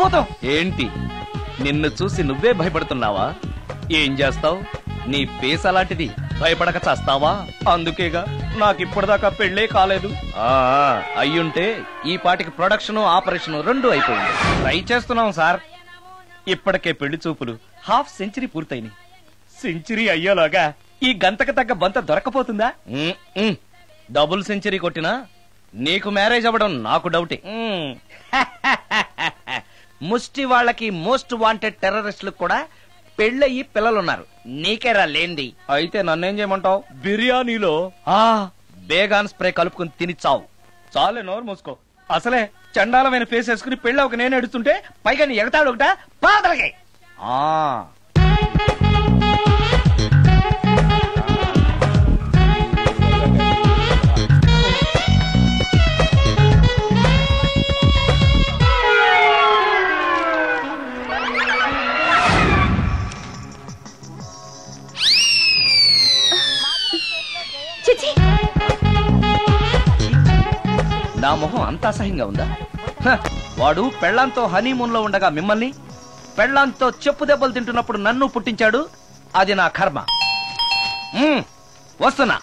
భూతం. ఏంటి నిన్ను చూసి నువ్వే భయపడుతున్నావా? ఏం చేస్తావు? నీ ఫేస్ అలాంటిది, భయపడక చేస్తావా? అందుకేగా నాకిప్పటిదాకా పెళ్లే కాలేదు. అయ్యుంటే ఈ పాటికి ప్రొడక్షన్ ఆపరేషన్ రెండు అయిపోయింది. ట్రై చేస్తున్నాం సార్. ఇప్పటికే పెళ్లి చూపులు హాఫ్ సెంచరీ పూర్తయినాయి. సెంచరీ అయ్యేలాగా ఈ గంతకు తగ్గ బంత దొరకపోతుందా? డబుల్ సెంచరీ కొట్టినా నీకు మ్యారేజ్ అవ్వడం నాకు డౌటే. ముష్టి వాళ్ళకి మోస్ట్ వాంటెడ్ టెర్రరిస్టులకు కూడా పెళ్ళయి పిల్లలున్నారు. నీకేరా లేంది. అయితే నన్నేం చేయమంటావు? బిర్యానీలో బేగాన్ స్ప్రే కలుపుకుని తిని చావు. చాలే, నోరు మూసుకో. అసలే చండాలమైన ఫేస్ వేసుకుని పెళ్ళి ఒక నేను ఎడుతుంటే పైగా నీ ఎగతాడు ఒకట పాదలకి. నా మొహం అంత అసహ్యంగా ఉందా? వాడు పెళ్లాంతో హనీమూన్ లో ఉండగా మిమ్మల్ని, పెళ్లాంతో చెప్పు దెబ్బలు తింటున్నప్పుడు నన్ను పుట్టించాడు. అది నా కర్మ. వస్తున్నా.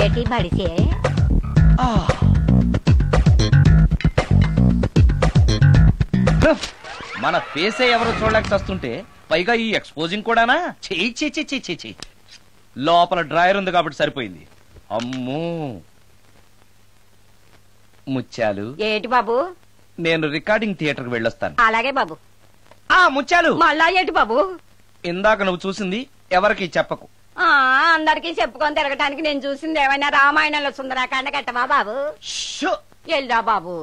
ఏటి బడిసే మన ఫేసే ఎవరో చూడలేక వస్తుంటే పైగా ఈ ఎక్స్పోజింగ్ కూడానా? చీ. లోపల డ్రాయర్ ఉంది కాబట్టి సరిపోయింది. అమ్మో ముత్యాలు. ఏటి బాబు? నేను రికార్డింగ్ థియేటర్ కి వెళ్ళొస్తాను. అలాగే బాబు. ముత్యాలు. మళ్ళా ఏటి బాబు? ఇందాక నువ్వు చూసింది ఎవరికి చెప్పకు. అందరికి చెప్పుకొని తిరగటానికి నేను చూసింది ఏమైనా రామాయణంలో సుందరాకాండ కట్టవా బాబు? వెళ్ళా బాబు.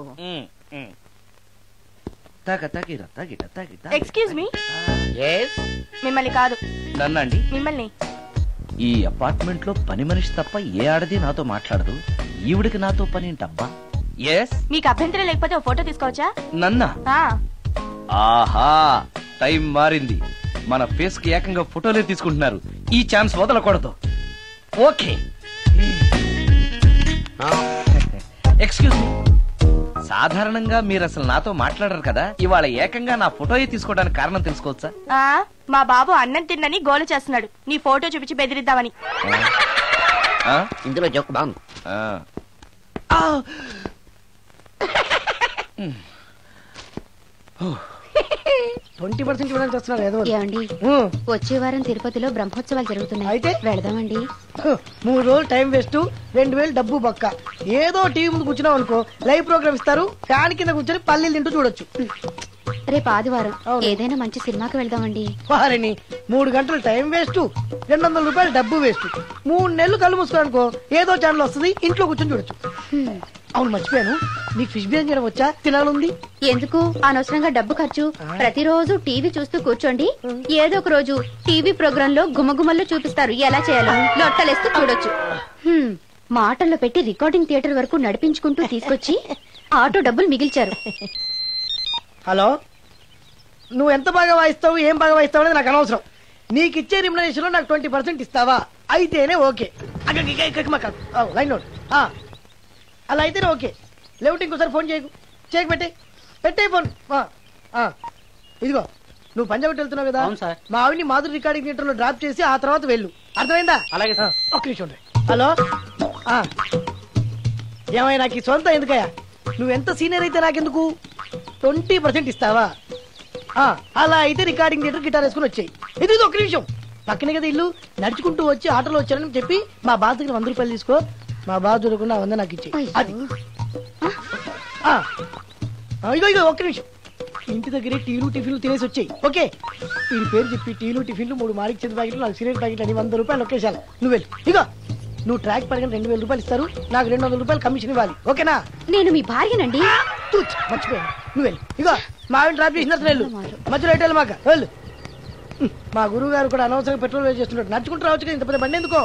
Excuse me. మిమ్మల్ని కాదు. నన్నండి? మిమ్మల్ని. ఈ అపార్ట్మెంట్ లో పని మనిషి తప్ప ఏ ఆడది నాతో మాట్లాడదు. ఈవిడికి నాతో పని ఏంటబ్బా? మీకు అభ్యంతరం లేకపోతే ఓ ఫోటో తీసుకోవచ్చా? నన్నా? ఆహా, టైం మారింది. మన ఫేస్ కి ఏకంగా ఫోటోలే తీసుకుంటున్నారు. ఈ ఛాన్స్ వదలకూడదు. ఓకే. Excuse me. సాధారణంగా మీరు అసలు నాతో మాట్లాడరు కదా. ఇవాళ ఏకంగా నా ఫోటోయే తీసుకోవడానికి కారణం తెలుసుకోవచ్చా? మా బాబు అన్నం తిన్నని గోలు చేస్తున్నాడు. నీ ఫోటో చూపించి బెదిరిద్దామని. ఇందులో జోక్ బాగుంది. 20% ఇవ్వడానికి వస్తున్నారు. ఏమండి, వచ్చే వారం తిరుపతిలో బ్రహ్మోత్సవాలు జరుగుతున్నాయి. అయితే వెళదామండి. 3 రోజులు టైం వేస్ట్, 2000 డబ్బు బొక్క. ఏదో టీవీ ముందు కూర్చున్నావు అనుకో, లైవ్ ప్రోగ్రామ్ ఇస్తారు. ఫ్యాన్ కింద కూర్చొని పల్లీలు తింటూ చూడొచ్చు. రేపు ఆదివారం ఏదైనా మంచి సినిమాకి వెళ్దామండి. వారిని 3 గంటలు టైం వేస్ట్, 200 రూపాయలు డబ్బు వేస్ట్. 3 నెలలు కళ్ళు మూసుకోనుకో, ఏదో ఛానల్ వస్తుంది, ఇంట్లో కూర్చొని చూడొచ్చు. అవును, మర్చిపోయాను, నీకు ఫిష్ బిర్యానీ చేయడం వచ్చా? తినాలుంది. ఎందుకు అనవసరంగా డబ్బు ఖర్చు? ప్రతిరోజు టీవీ చూస్తూ కూర్చోండి. ఏదో ఒక రోజు టీవీ ప్రోగ్రామ్ లో గుమగుమల్లో చూపిస్తారు ఎలా చేయాలో. లొట్టలేస్తూ చూడొచ్చు. మాటల్లో పెట్టి రికార్డింగ్ థియేటర్ వరకు నడిపించుకుంటూ తీసుకొచ్చి ఆటో డబ్బులు మిగిల్చారు. హలో, నువ్వు ఎంత బాగా వాయిస్తావు, ఏం బాగా వాయిస్తావు అనేది నాకు అనవసరం. నీకు ఇచ్చే రిమ్యునరేషన్ లో నాకు 20% ఇస్తావా? అయితేనే ఓకే. Line note. అలా అయితేనే ఓకే. లేవుటి ఇంకోసారి ఫోన్ చేయకు పెట్టే ఫోన్. ఇదిగో, నువ్వు పంజాబ్ వెళ్తున్నావు కదా, మా ఆవిని మాధురి రికార్డింగ్ థియేటర్ లో డ్రాప్ చేసి ఆ తర్వాత వెళ్ళు. అర్థమైందా? అలాగే. ఒక్క నిమిషం. హలో, ఏమైనా నాకు ఈ సొంత ఎందుకయ్యా? నువ్వెంత సీనియర్ అయితే నాకెందుకు? 20% ఇస్తావా? అలా అయితే రికార్డింగ్ థియేటర్ గిటార్ వేసుకుని వచ్చాయి. ఇది ఒక్క నిమిషం. పక్కనే కదా ఇల్లు, నడుచుకుంటూ వచ్చి ఆటోలో వచ్చారని చెప్పి మా బాస్ దగ్గర 100 రూపాయలు తీసుకో. మా బాస్ దొరకకుండా 100 నాకు ఇచ్చి. అది ఇగో ఒక్క నిమిషం. ఇంటి దగ్గరే టీలు టిఫిన్లు తినేసి వచ్చాయి. ఓకే, వీడి పేరు చెప్పి టీలు టిఫిన్లు 3 మారికి చెంది ప్యాకెట్లు, 4 సిగరెట్ ప్యాకెట్లు అని 100 రూపాయలు ఒకేసారి. నువ్వు వెళ్ళి ఇగో, నువ్వు ట్రాక్ పడిన 2000 రూపాయలు ఇస్తారు, నాకు 200 రూపాయలు కమిషన్ ఇవ్వాలి. ఓకేనా? నేను మీ భార్యనండి. మర్చిపోయాను. నువ్వు వెళ్ళి ఇగో, మా ఆవిడ డ్రాప్ చేసిన వెళ్ళు. మధ్యలో ఎట్టాలి మాకు వెళ్ళు. మా గురువు గారు కూడా అనవసరంగా పెట్రోల్ వేస్ట్ చేస్తున్నాడు. నడుచుకుంటూ రావచ్చు కదా, ఇంత పెద్ద బండి ఎందుకో.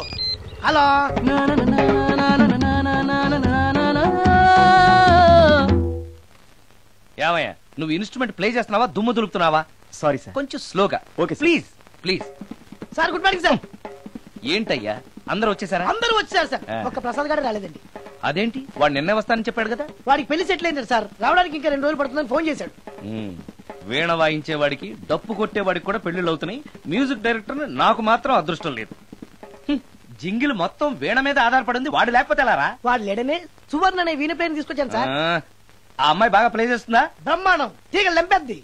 హలో, ఏమయ్యా, నువ్వు ఇన్స్ట్రుమెంట్ ప్లే చేస్తున్నావా, దుమ్ము దులుపుతున్నావా? సారీ సార్, కొంచెం స్లోగా. Okay please. Sir, good morning sir. ఏంటయ్యా, అందరూ వచ్చేసారా? అందరూ వచ్చారు సార్, ఆ. ఒక్క ప్రసాద్ గారు రాలేదండి. అదేంటి, వాడు నిన్నే వస్తానని చెప్పాడు కదా. వాడికి పెళ్లి సెటిల్ అయింది సార్, రావడానికి ఇంకా 2 రోజులు పడుతుందని ఫోన్ చేశాడు. వీణ వాయించేవాడికి డప్పు కొట్టేవాడికి కూడా పెళ్లిళ్ళు అవుతున్నాయి. మ్యూజిక్ డైరెక్టర్ నాకు మాత్రం అదృష్టం లేదు. జింగిల్ మొత్తం వీణ మీద ఆధారపడింది, వాడు లేకపోతే ఎలారా? వాడు లేడనే సువర్ణ అనే వీణ ప్లేయర్ తీసుకొచ్చాను సార్. ఆ అమ్మాయి బాగా ప్లే చేస్తుందా? బ్రహ్మాండం, తీగ లెంపెద్ది.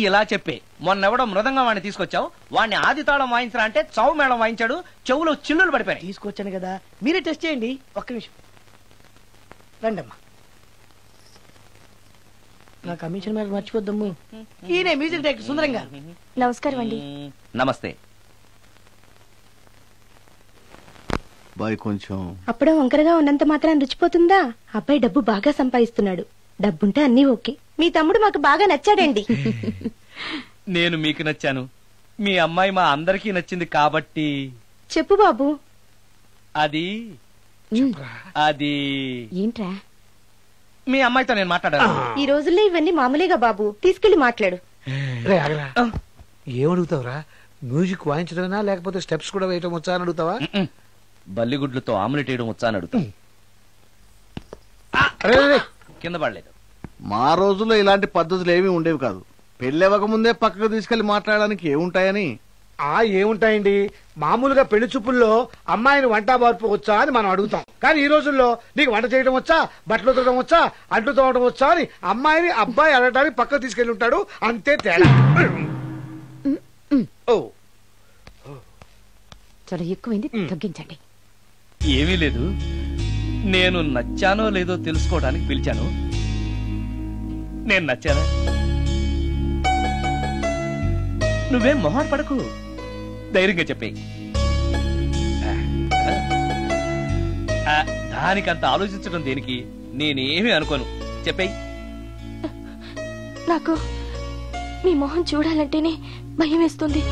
ఇలా చెప్పే మొన్నెవడో మృదంగం వాడిని తీసుకొచ్చావు, వాడిని ఆది తాళం వాయించరా అంటే చౌ మేళం వాయించాడు, చెవులో చిల్లులు పడిపోయాయి. తీసుకొచ్చాను కదా, మీరే టెస్ట్ చేయండి. ఒక్క నిమిషం రండమ్మా. నా కమిషన్ మీద మర్చిపోద్దమ్ము. ఈయనే మ్యూజిక్ డైరెక్టర్ సుందరం గారు. నమస్కారం అండి. నమస్తే. బాయ్ కొంచెం అప్పుడే వంకరగా ఉన్నంత మాత్రం రుచిపోతుందా? అబ్బాయి డబ్బు బాగా సంపాదిస్తున్నాడు, డబ్బుంటే అన్నీ ఓకే. మీ తమ్ముడు మాకు బాగా నచ్చాడండి. నేను మీకు నచ్చాను, మీ అమ్మాయి మా అందరికీ నచ్చింది కాబట్టి. చెప్పు బాబు. అది అది ఏంట్రా? మీ అమ్మాయితో నేను మాట్లాడాను. ఈ రోజుల్లో ఇవన్నీ మామూలుగా బాబు, తీసుకెళ్లి మాట్లాడు. రే ఆగరా, ఏమడుగుతావురా? మ్యూజిక్ వాయించడమేనా లేకపోతే స్టెప్స్ కూడా వేయటం వచ్చా అని అడుగుతావా? బల్లిగుడ్లతో ఆమ్లెట్ వేయడం వచ్చా అని అడుగుతా. రే, రే, రే. కింద పడలేదు. మా రోజుల్లో ఇలాంటి పద్ధతులు ఏమీ ఉండేవి కాదు. పెళ్ళెవక ముందే పక్కకు తీసుకెళ్లి మాట్లాడడానికి ఏముంటాయని. ఏముంటాయండి, మామూలుగా పెళ్లి చూపుల్లో అమ్మాయిని వంట మార్పు వచ్చా అని మనం అడుగుతాం. కానీ ఈ రోజుల్లో నీకు వంట చేయడం వచ్చా, బట్టలు ఉతకడం వచ్చా, అంట్లు తోమడం వచ్చా అని అమ్మాయిని అబ్బాయి అడగడానికి పక్కకు తీసుకెళ్లి ఉంటాడు, అంతే తేడా. ఓ చాలా ఎక్కువైంది, తగ్గించండి. ఏమీ లేదు, నేను నచ్చానో లేదో తెలుసుకోవడానికి పిలిచాను. నేను నచ్చానా? నువ్వేం మొహాన్ పడకు, ధైర్యంగా చెప్పే. దానికంత ఆలోచించడం దేనికి? నేనేమీ అనుకోను, చెప్పేయి. నాకు మీ మొహం చూడాలంటేనే భయం వేస్తుంది.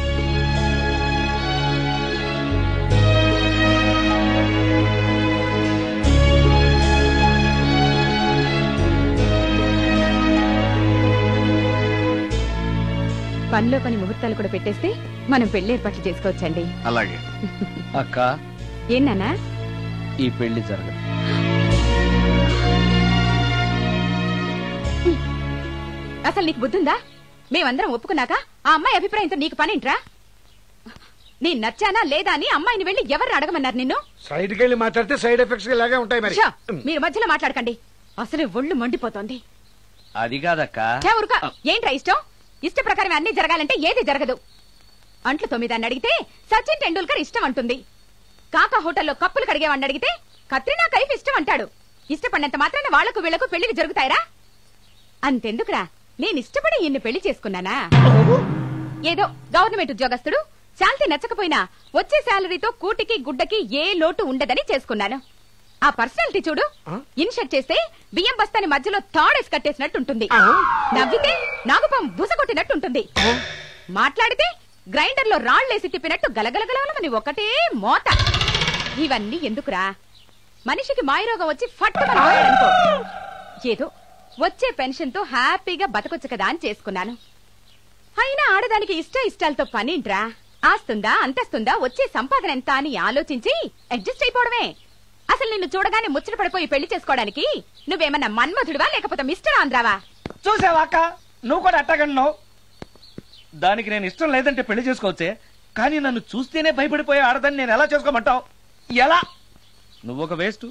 పనిలో పని ముహూర్తాలు కూడా పెట్టేస్తే మనం పెళ్లి ఏర్పాట్లు చేసుకోవచ్చండి. అలాగే అక్క, ఏనానా? ఈ పెళ్లి జరగదు. అసలు నీకు బుద్ధుందా? మేమందరం ఒప్పుకున్నాక ఆ అమ్మాయి అభిప్రాయంతో నీకు పనేంట్రా? నేను నచ్చానా లేదా అని అమ్మాయిని వెళ్ళి ఎవరు అడగమన్నారు నిన్ను? సైడ్కి వెళ్ళి మాట్లాడితే సైడ్ ఎఫెక్ట్స్ ఇలాగే ఉంటాయి మరి. షో, మీరు మధ్యలో మాట్లాడకండి, అసలే ఒళ్ళు మండిపోతోంది. అది కాదక్క. ఊరుక, ఏంట్రా ఇష్టం? ఇష్ట ప్రకారం అన్ని జరగాలంటే ఏది జరగదు. అంట్లు 9 అడిగితే సచిన్ టెండూల్కర్ ఇష్టం అంటుంది. కాకా హోటల్లో కప్పులు కడిగేవాడిని అడిగితే కత్రినా కైఫ్ ఇష్టం అంటాడు. ఇష్టపడినంత మాత్రాన వాళ్లకు వీళ్లకు పెళ్లికి జరుగుతాయిరా? అంతెందుకురా, నేను ఇష్టపడి ఇన్ని పెళ్లి చేసుకున్నానా? ఏదో గవర్నమెంట్ ఉద్యోగస్తుడు, శాలరీ నచ్చకపోయినా వచ్చే శాలరీతో కూటికి గుడ్డకి ఏ లోటు ఉండదని చేసుకున్నాను. ఆ పర్సనాలిటీ చూడు, ఇన్షర్ట్ చేస్తే బియ్యం బస్తాని మధ్యలో తాడేసి కట్టేసినట్టుంటుంది. నవ్వితే నాగుపం బుసకొట్టినట్టుంటుంది. మాట్లాడితే గ్రైండర్ లో రాళ్లేసి తిప్పినట్టు గలగలగలమని ఒకటే మోత. ఇవన్నీ ఎందుకురా? మనిషికి మాయరోగం వచ్చి ఫట్టుమని పోయాడనుకో, ఏదో వచ్చే పెన్షన్ తో హ్యాపీగా బతకొచ్చు కదా అని చేసుకున్నాను. అయినా ఆడదానికి ఇష్టాలతో పనింట్రా? ఆస్తుందా, అంతస్తుందా, వచ్చే సంపాదన ఎంత అని ఆలోచించి అడ్జస్ట్ అయిపోవడమే. అసలు నిన్ను చూడగానే ముచ్చట పడిపోయి పెళ్లి చేసుకోవడానికి నువ్వేమన్నా మన్మధుడివా లేకపోతే మిస్టర్ ఆంధ్రావా? చూసావా అక్క, నువ్వు కూడా అట్టగన్నావు. దానికి నేను ఇష్టం లేదంటే పెళ్లి చేసుకోవచ్చే, కానీ నన్ను చూస్తేనే భయపడిపోయే ఆడదని నేను ఎలా చేసుకోమంటావు? ఎలా? నువ్వు ఒక వేస్ట్,